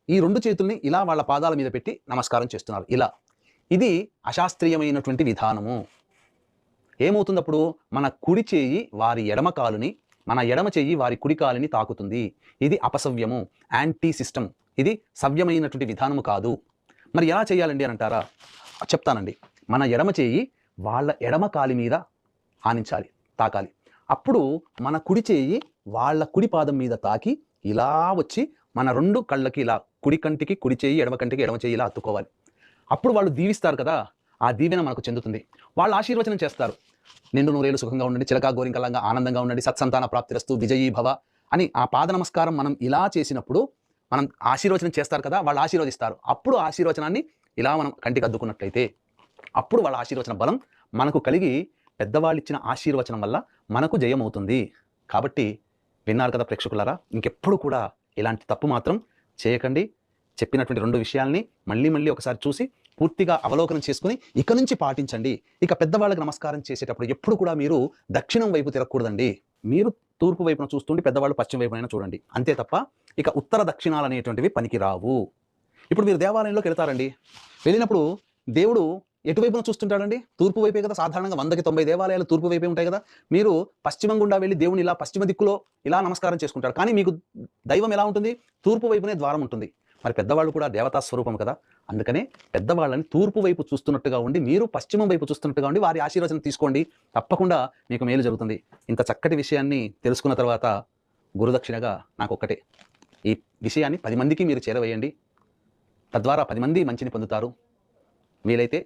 ఈ 2 చేతుల్ని ఇలా వాళ్ళ పాదాల మీద పెట్టి నమస్కారం చేస్తున్నారు. ఇలా. ఇది అశాస్త్రీయమైనటువంటి విధానము. ఏమవుతుందప్పుడు? మన కుడి చేయి వారి ఎడమ కాలుని, మన ఎడమ చెయ్యి వారి కుడి కాలుని తాకుతుంది. ఇది అపసవ్యము. Anti system. ఇది సవ్యమైనటువంటి విధానము కాదు. మరి ఎలా చేయాలండి అని అంటారా? చెప్తానండి. మన ఎడమ చెయ్యి వాళ్ళ ఎడమ కాలి మీద ఆనించాలి, తాకాలి. అప్పుడు మన కుడి చేయి వాళ్ళ కుడి పాదం మీద తాకి ఇలా వచ్చి మన 2 కళ్ళకి ఇలా కుడి కంటికి కుడి చేయి, ఎడమ కంటికి ఎడమ చెయ్యి ఇలా అత్తుకోవాలి. అప్పుడు వాళ్ళు దీవిస్తారు కదా! ఆ దీవెన మనకు చెందుతుంది. వాళ్ళు ఆశీర్వచనం చేస్తారు. నిండు నూరేళ్ళు సుఖంగా ఉండండి, చిలకా గోరింకలంగా ఆనందంగా ఉండండి, సత్సంతాన ప్రాప్తిరస్తు, విజయీ భవ అని ఆ పాద నమస్కారం మనం ఇలా చేసినప్పుడు మనం ఆశీర్వచనం చేస్తారు కదా! వాళ్ళు ఆశీర్వదిస్తారు. అప్పుడు ఆశీర్వచనాన్ని ఇలా మనం కంటికి అద్దుకున్నట్లయితే అప్పుడు వాళ్ళ ఆశీర్వచన బలం మనకు కలిగి పెద్దవాళ్ళు ఇచ్చిన ఆశీర్వచనం వల్ల మనకు జయమవుతుంది. కాబట్టి విన్నారు కదా ప్రేక్షకులారా, ఇంకెప్పుడు కూడా ఇలాంటి తప్పు మాత్రం చేయకండి. చెప్పినటువంటి 2 విషయాల్ని మళ్ళీ ఒకసారి చూసి పూర్తిగా అవలోకనం చేసుకుని ఇక నుంచి పాటించండి. ఇక పెద్దవాళ్ళకి నమస్కారం చేసేటప్పుడు ఎప్పుడు కూడా మీరు దక్షిణం వైపు తిరగకూడదండి. మీరు తూర్పు వైపున చూస్తుండి పెద్దవాళ్ళు పశ్చిమ వైపునైనా చూడండి. అంతే తప్ప ఇక ఉత్తర దక్షిణాలు అనేటువంటివి పనికిరావు. ఇప్పుడు మీరు దేవాలయంలోకి వెళ్తారండి. వెళ్ళినప్పుడు దేవుడు ఎటువైపున చూస్తుంటాడండి? తూర్పు వైపే కదా. సాధారణంగా 100కి 90 దేవాలయాలు తూర్పు వైపే ఉంటాయి కదా. మీరు పశ్చిమం గుండా వెళ్ళి దేవుని ఇలా పశ్చిమ దిక్కులో ఇలా నమస్కారం చేసుకుంటారు. కానీ మీకు దైవం ఎలా ఉంటుంది? తూర్పు వైపునే ద్వారం ఉంటుంది. మరి పెద్దవాళ్ళు కూడా దేవతా స్వరూపం కదా. అందుకనే పెద్దవాళ్ళని తూర్పు వైపు చూస్తున్నట్టుగా ఉండి, మీరు పశ్చిమం వైపు చూస్తున్నట్టుగా ఉండి వారి ఆశీర్వచనం తీసుకోండి. తప్పకుండా మీకు మేలు జరుగుతుంది. ఇంత చక్కటి విషయాన్ని తెలుసుకున్న తర్వాత గురుదక్షిణగా నాకొక్కటే, ఈ విషయాన్ని 10 మందికి మీరు చేరవేయండి. తద్వారా 10 మంది మంచిని పొందుతారు. వీలైతే